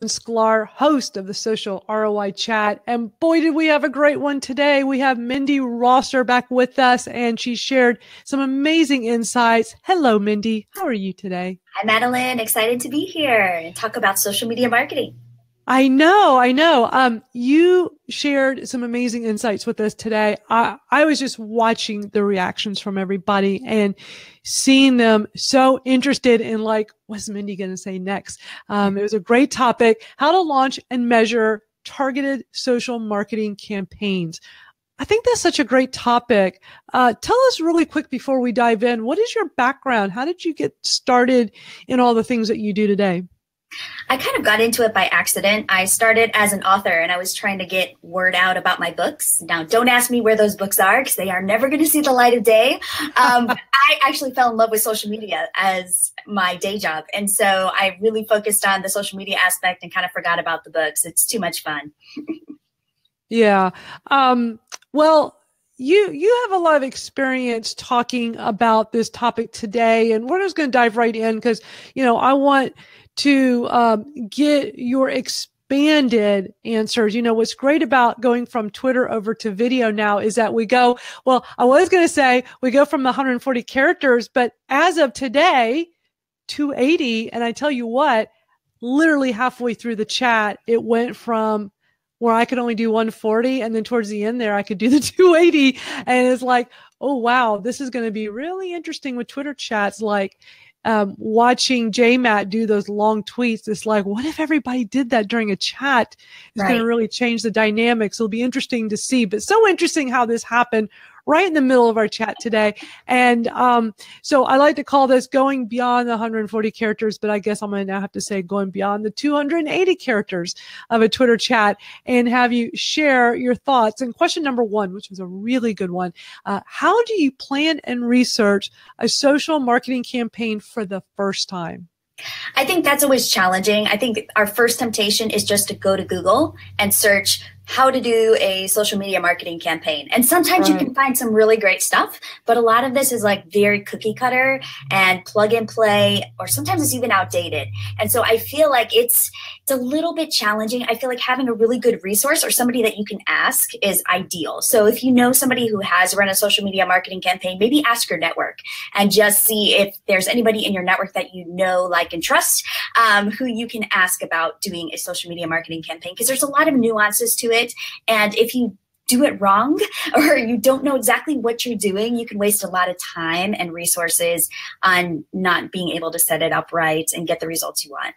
Sklar, host of the Social ROI Chat. And boy, did we have a great one today. We have Mindi Rosser back with us, and she shared some amazing insights. Hello, Mindi. How are you today? Hi, Madalyn. Excited to be here and talk about social media marketing. I know. You shared some amazing insights with us today. I was just watching the reactions from everybody and seeing them so interested in what's Mindi going to say next? It was a great topic, how to launch and measure targeted social marketing campaigns. I think that's such a great topic. Tell us really quick before we dive in, what is your background? How did you get started in all the things that you do today? I kind of got into it by accident. I started as an author and I was trying to get word out about my books. Now, don't ask me where those books are because they are never going to see the light of day. I actually fell in love with social media as my day job. And so I really focused on the social media aspect and kind of forgot about the books. It's too much fun. Yeah. Well, you have a lot of experience talking about this topic today, and we're just going to dive right in because, I want to get your expanded answers. What's great about going from Twitter over to video now is that I was going to say we go from the 140 characters, but as of today, 280. And I tell you what, literally halfway through the chat, it went from where I could only do 140. And then towards the end there, I could do the 280. And it's like, oh, wow, this is going to be really interesting with Twitter chats. Watching JMatt do those long tweets, it's like, what if everybody did that during a chat? It's going to really change the dynamics. It'll be interesting to see, but so interesting how this happened right in the middle of our chat today. And so I like to call this going beyond the 140 characters, but I guess I'm going to now have to say going beyond the 280 characters of a Twitter chat and have you share your thoughts. And question number one, which was a really good one, how do you plan and research a social marketing campaign for the first time? I think that's always challenging. I think our first temptation is just to go to Google and search how to do a social media marketing campaign. And sometimes you can find some really great stuff, but a lot of this is very cookie cutter and plug and play, or sometimes it's even outdated. And so I feel like it's a little bit challenging. I feel like having a really good resource or somebody that you can ask is ideal. So if you know somebody who has run a social media marketing campaign, maybe ask your network and just see if there's anybody in your network that you know, like, and trust, who you can ask about doing a social media marketing campaign, because there's a lot of nuances to it. And if you do it wrong or you don't know exactly what you're doing, you can waste a lot of time and resources on not being able to set it up right and get the results you want.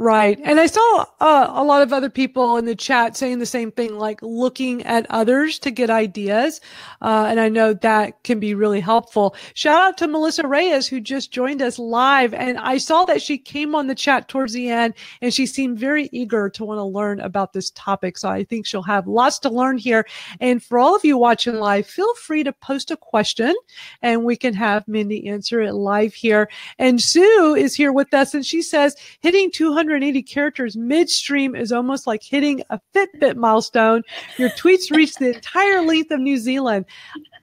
Right. And I saw a lot of other people in the chat saying the same thing, like looking at others to get ideas. And I know that can be really helpful. Shout out to Melissa Reyes, who just joined us live. And I saw that she came on the chat towards the end and she seemed very eager to want to learn about this topic. So I think she'll have lots to learn here. And for all of you watching live, feel free to post a question and we can have Mindi answer it live here. And Sue is here with us and she says, hitting 280 characters midstream is almost like hitting a Fitbit milestone. Your tweets reach the entire length of New Zealand.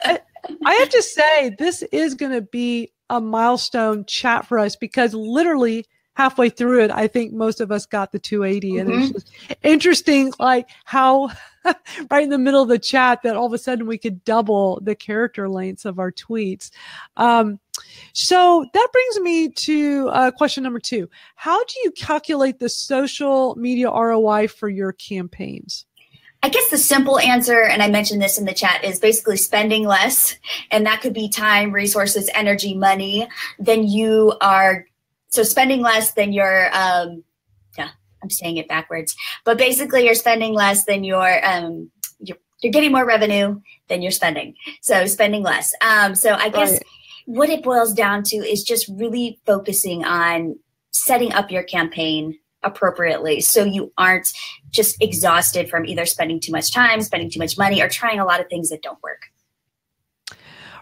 I have to say, this is going to be a milestone chat for us because literally halfway through it, I think most of us got the 280. And it's just interesting, like how right in the middle of the chat that all of a sudden we could double the character lengths of our tweets. So that brings me to question number two. How do you calculate the social media ROI for your campaigns? I guess the simple answer, and I mentioned this in the chat, is basically spending less. And that could be time, resources, energy, money than you are. So spending less than your, I'm saying it backwards, but basically you're spending less than you're getting more revenue than you're spending. So spending less. So I guess what it boils down to is just really focusing on setting up your campaign appropriately so you aren't just exhausted from either spending too much time, spending too much money, or trying a lot of things that don't work.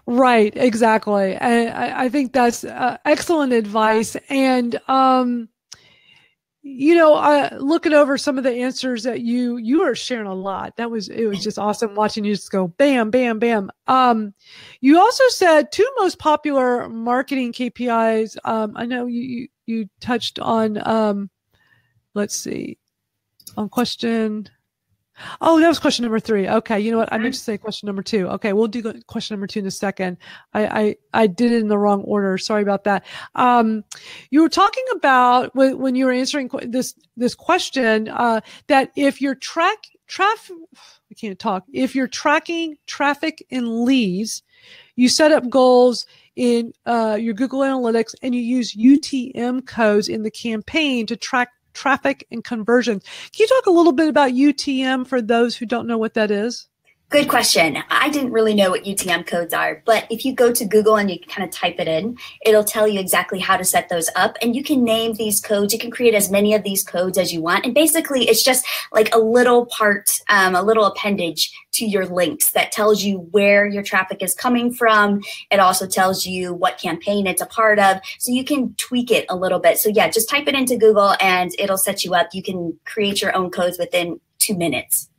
Right, exactly. I think that's excellent advice. And looking over some of the answers that you were sharing a lot. It was just awesome watching you just go bam, bam, bam. You also said two most popular marketing KPIs. I know you touched on let's see. On question. Oh, that was question number 3. Okay. You know what? I meant to say question number 2. Okay. We'll do question number 2 in a second. I did it in the wrong order. Sorry about that. You were talking about when you were answering this question, that if you're if you're tracking traffic and leads, you set up goals in your Google Analytics and you use UTM codes in the campaign to track traffic and conversions. Can you talk a little bit about UTM for those who don't know what that is? Good question. I didn't really know what UTM codes are, but if you go to Google and you kind of type it in, it'll tell you exactly how to set those up. And you can name these codes. You can create as many of these codes as you want. And basically, it's just like a little part, a little appendage to your links that tells you where your traffic is coming from. It also tells you what campaign it's a part of. So you can tweak it a little bit. So yeah, just type it into Google and it'll set you up. You can create your own codes within 2 minutes.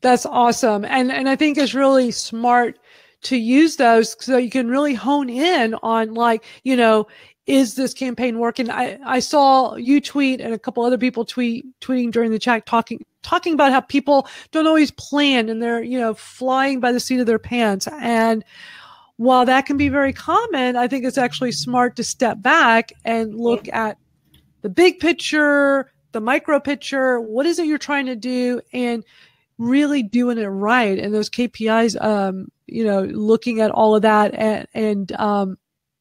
That's awesome. And I think it's really smart to use those so you can really hone in on, like, you know, is this campaign working? I saw you tweet and a couple other people tweeting during the chat talking about how people don't always plan and they're, you know, flying by the seat of their pants. And while that can be very common, I think it's actually smart to step back and look at the big picture, the micro picture. What is it you're trying to do? And really doing it right. And those KPIs, you know, looking at all of that and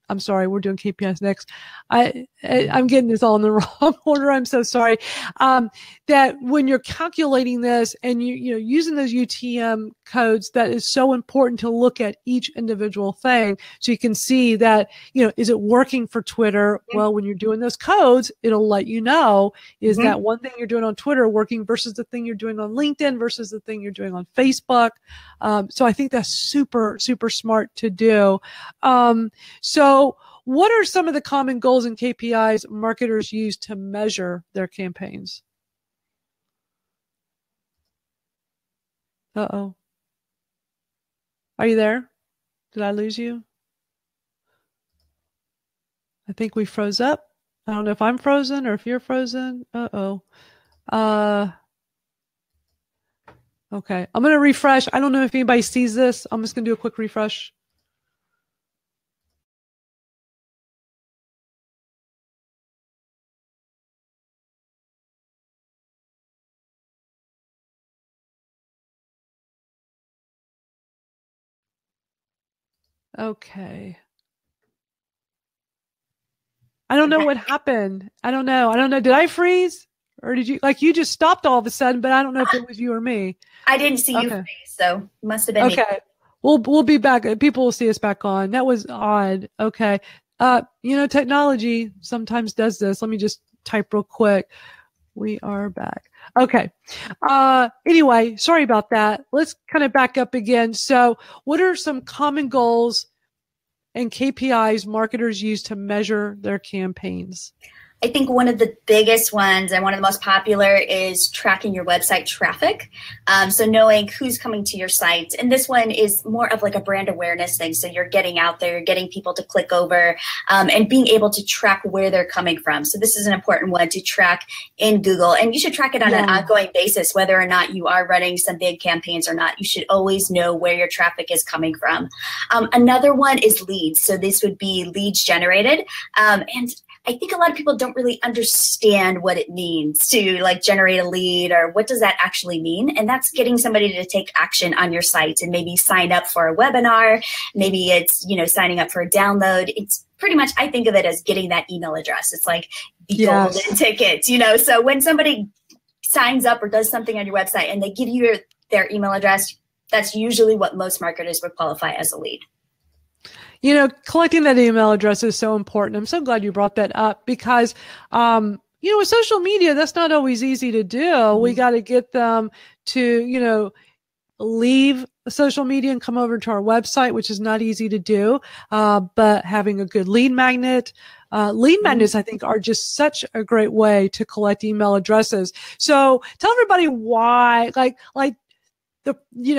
I'm sorry, we're doing KPIs next. I'm getting this all in the wrong order. I'm so sorry. That when you're calculating this and you know, using those UTM codes, that is so important to look at each individual thing so you can see that, you know, is it working for Twitter? Well, when you're doing those codes, it'll let you know, is that one thing you're doing on Twitter working versus the thing you're doing on LinkedIn versus the thing you're doing on Facebook. So I think that's super, super smart to do. So what are some of the common goals and KPIs marketers use to measure their campaigns? Uh-oh. Are you there? Did I lose you? I think we froze up. I don't know if I'm frozen or if you're frozen. Uh-oh. Okay. I'm going to refresh. I don't know if anybody sees this. I'm just going to do a quick refresh. Okay. I don't know what happened. I don't know. Did I freeze? Or did you, like, you just stopped all of a sudden, but I don't know if it was you or me. I didn't see you freeze, so it must have been me. Okay. We'll be back. People will see us back on. That was odd. Okay. You know, technology sometimes does this. Let me just type real quick. We are back. Okay. Anyway, sorry about that. Let's kind of back up again. So what are some common goals and KPIs marketers use to measure their campaigns? I think one of the biggest ones and one of the most popular is tracking your website traffic. So knowing who's coming to your site. And this one is more of like a brand awareness thing. So you're getting out there, you're getting people to click over and being able to track where they're coming from. So this is an important one to track in Google. And you should track it on an ongoing basis, whether or not you are running some big campaigns or not. You should always know where your traffic is coming from. Another one is leads. So this would be leads generated. And I think a lot of people don't really understand what it means to like generate a lead or what does that actually mean. And that's getting somebody to take action on your site and maybe sign up for a webinar. Maybe it's, you know, signing up for a download. It's pretty much, I think of it as getting that email address. It's like the golden ticket, you know. So when somebody signs up or does something on your website and they give you their email address, that's usually what most marketers would qualify as a lead. You know, collecting that email address is so important. I'm so glad you brought that up because, you know, with social media, that's not always easy to do. We got to get them to, you know, leave social media and come over to our website, which is not easy to do. But having a good lead magnet, lead magnets, I think, are just such a great way to collect email addresses. So tell everybody why, like, you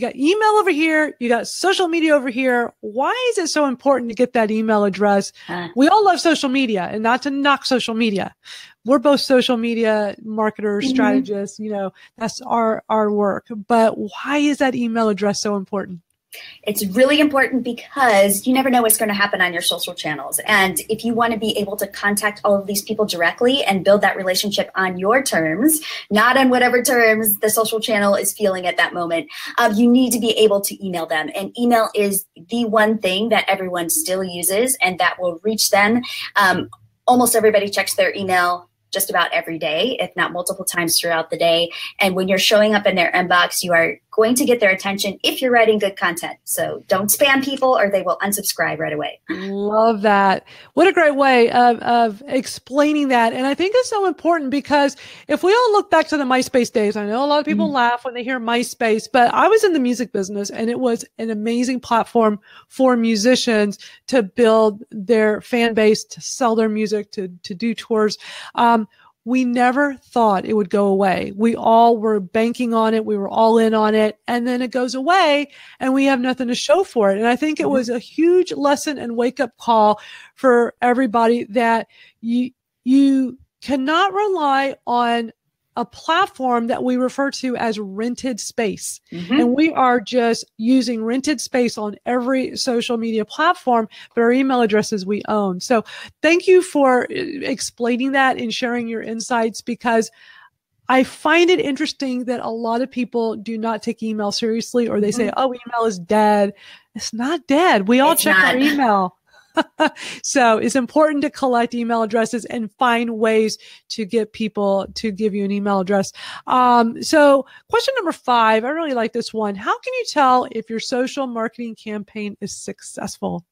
got email over here, you got social media over here. Why is it so important to get that email address? We all love social media, and not to knock social media. We're both social media marketers, strategists, that's our work. But why is that email address so important? It's really important because you never know what's going to happen on your social channels. And if you want to be able to contact all of these people directly and build that relationship on your terms, not on whatever terms the social channel is feeling at that moment, you need to be able to email them. And email is the one thing that everyone still uses and that will reach them. Almost everybody checks their email just about every day, if not multiple times throughout the day. And when you're showing up in their inbox, you are going to get their attention if you're writing good content. So don't spam people or they will unsubscribe right away. Love that. What a great way of explaining that. And I think it's so important because if we all look back to the MySpace days, I know a lot of people laugh when they hear MySpace, but I was in the music business and it was an amazing platform for musicians to build their fan base, to sell their music, to do tours. We never thought it would go away. We all were banking on it. We were all in on it. And then it goes away and we have nothing to show for it. And I think it was a huge lesson and wake up call for everybody that you cannot rely on a platform that we refer to as rented space. And we are just using rented space on every social media platform, but our email addresses we own. So thank you for explaining that and sharing your insights, because I find it interesting that a lot of people do not take email seriously, or they say, oh, email is dead. It's not dead. We all check our email. So it's important to collect email addresses and find ways to get people to give you an email address. So question number 5, I really like this one. How can you tell if your social marketing campaign is successful?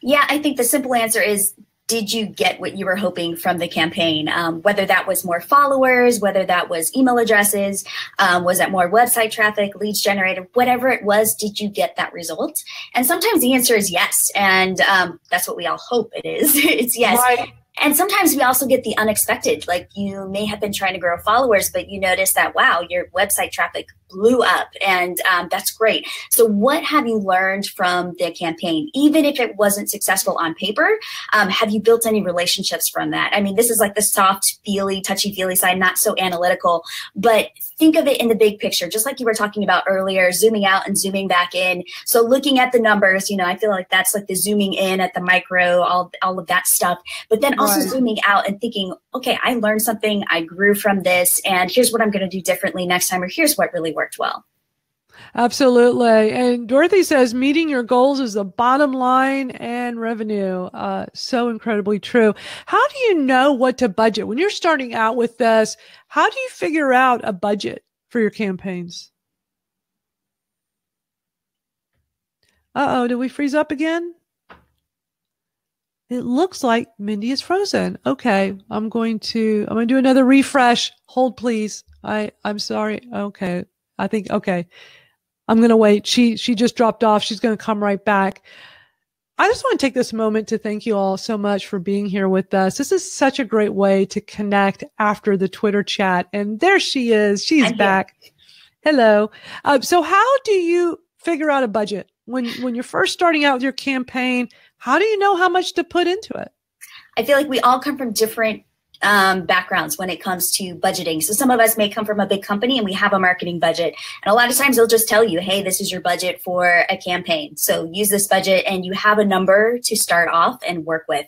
Yeah, I think the simple answer is, did you get what you were hoping from the campaign? Whether that was more followers, whether that was email addresses, was that more website traffic, leads generated, whatever it was, did you get that result? And sometimes the answer is yes. And that's what we all hope it is. It's yes. Right. And sometimes we also get the unexpected, like you may have been trying to grow followers, but you notice that, wow, your website traffic blew up, and that's great. So what have you learned from the campaign? Even if it wasn't successful on paper, have you built any relationships from that? I mean, this is like the soft, feely, touchy-feely side, not so analytical, but think of it in the big picture, just like you were talking about earlier, zooming out and zooming back in. So looking at the numbers, I feel like that's like the zooming in at the micro, all of that stuff. But then also zooming out and thinking, okay, I learned something, I grew from this, and here's what I'm going to do differently next time, or here's what really worked well. Absolutely. And Dorothy says, meeting your goals is the bottom line and revenue. So incredibly true. How do you know what to budget? When you're starting out with this, how do you figure out a budget for your campaigns? Uh-oh, did we freeze up again? It looks like Mindi is frozen. Okay, I'm going to do another refresh. Hold, please. I'm sorry. Okay. Okay. I'm going to wait. She just dropped off. She's going to come right back. I just want to take this moment to thank you all so much for being here with us. This is such a great way to connect after the Twitter chat. And there she is. She's back. Hello. So how do you figure out a budget? When you're first starting out with your campaign, how do you know how much to put into it? I feel like we all come from different backgrounds when it comes to budgeting. So some of us may come from a big company and we have a marketing budget. And a lot of times they'll just tell you, hey, this is your budget for a campaign. So use this budget and you have a number to start off and work with.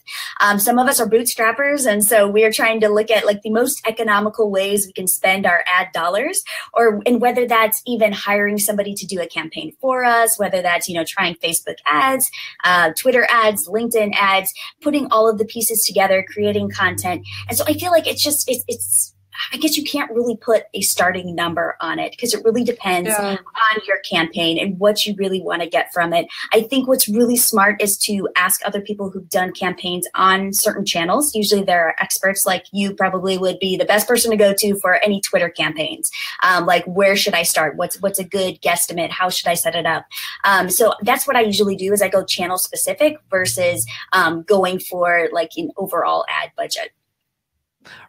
Some of us are bootstrappers. And so we're trying to look at like the most economical ways we can spend our ad dollars, and whether that's even hiring somebody to do a campaign for us, whether that's, trying Facebook ads, Twitter ads, LinkedIn ads, putting all of the pieces together, creating content. And so I feel like I guess you can't really put a starting number on it because it really depends on your campaign and what you really want to get from it. I think what's really smart is to ask other people who've done campaigns on certain channels. Usually there are experts, like you probably would be the best person to go to for any Twitter campaigns. Like, where should I start? What's a good guesstimate? How should I set it up? So that's what I usually do, is I go channel specific versus going for like an overall ad budget.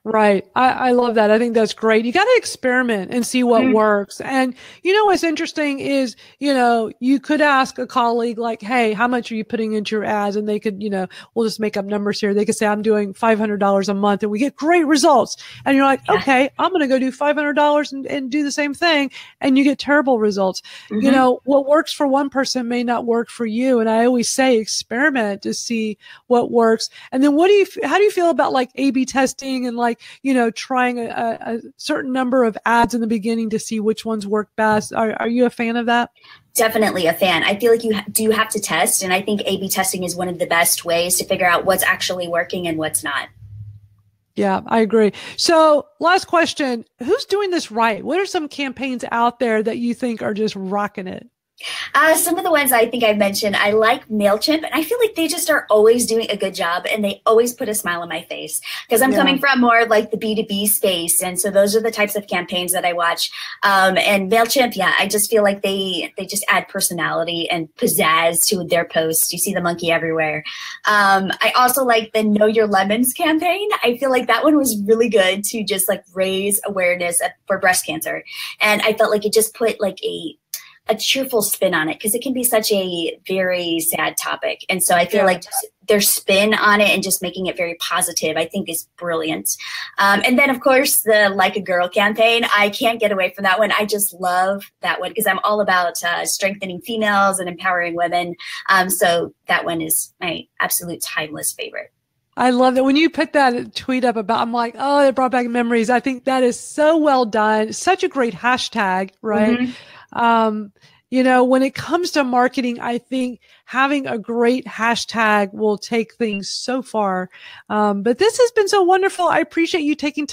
Right. I love that. I think that's great. You got to experiment and see what works. And what's interesting is, you could ask a colleague like, hey, how much are you putting into your ads? And they could, we'll just make up numbers here. They could say, I'm doing $500 a month, and we get great results. And you're like, okay, I'm going to go do $500 and do the same thing. And you get terrible results. What works for one person may not work for you. And I always say experiment to see what works. And then how do you feel about like A/B testing and like, trying a certain number of ads in the beginning to see which ones work best? Are you a fan of that? Definitely a fan. I feel like you do have to test. And I think A/B testing is one of the best ways to figure out what's actually working and what's not. Yeah, I agree. So last question, who's doing this right? What are some campaigns out there that you think are just rocking it? Some of the ones I think I mentioned, I like MailChimp, and I feel like they just are always doing a good job, and they always put a smile on my face because I'm coming from more like the B2B space. And so those are the types of campaigns that I watch. And MailChimp, yeah, I just feel like they just add personality and pizzazz to their posts. You see the monkey everywhere. I also like the Know Your Lemons campaign. I feel like that one was really good to just like raise awareness for breast cancer. And I felt like it just put like a cheerful spin on it because it can be such a very sad topic. And so I feel like their spin on it and just making it very positive, I think is brilliant. And then of course the Like a Girl campaign, I can't get away from that one. I just love that one because I'm all about strengthening females and empowering women. So that one is my absolute timeless favorite. I love that. When you put that tweet up about, I'm like, oh, it brought back memories. I think that is so well done. Such a great hashtag, right? When it comes to marketing, I think having a great hashtag will take things so far. But this has been so wonderful. I appreciate you taking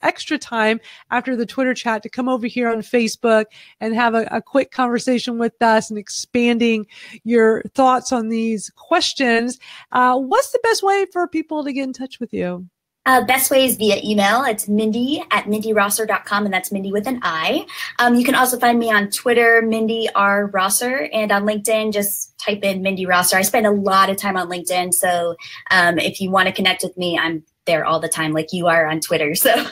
extra time after the Twitter chat to come over here on Facebook and have a quick conversation with us and expanding your thoughts on these questions. What's the best way for people to get in touch with you? Best way is via email. It's Mindy@MindyRosser.com, and that's Mindy with an I. You can also find me on Twitter, Mindi R. Rosser, and on LinkedIn, just type in Mindi Rosser. I spend a lot of time on LinkedIn, so if you want to connect with me, I'm there all the time, like you are on Twitter. So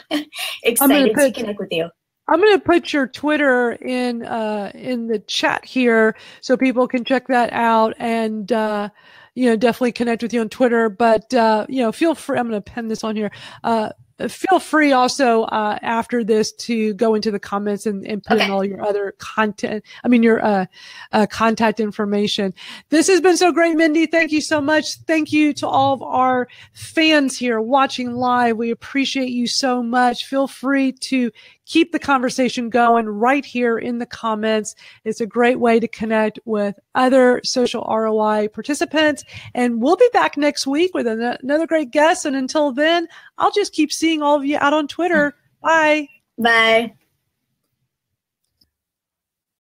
excited to connect with you. I'm going to put your Twitter in the chat here so people can check that out and definitely connect with you on Twitter. But feel free. I'm going to pen this on here. Feel free also after this to go into the comments and put in all your other content. Your contact information. This has been so great, Mindi. Thank you so much. Thank you to all of our fans here watching live. We appreciate you so much. Feel free to keep the conversation going right here in the comments. It's a great way to connect with other social ROI participants. And we'll be back next week with another great guest. And until then, I'll just keep seeing all of you out on Twitter. Bye. Bye.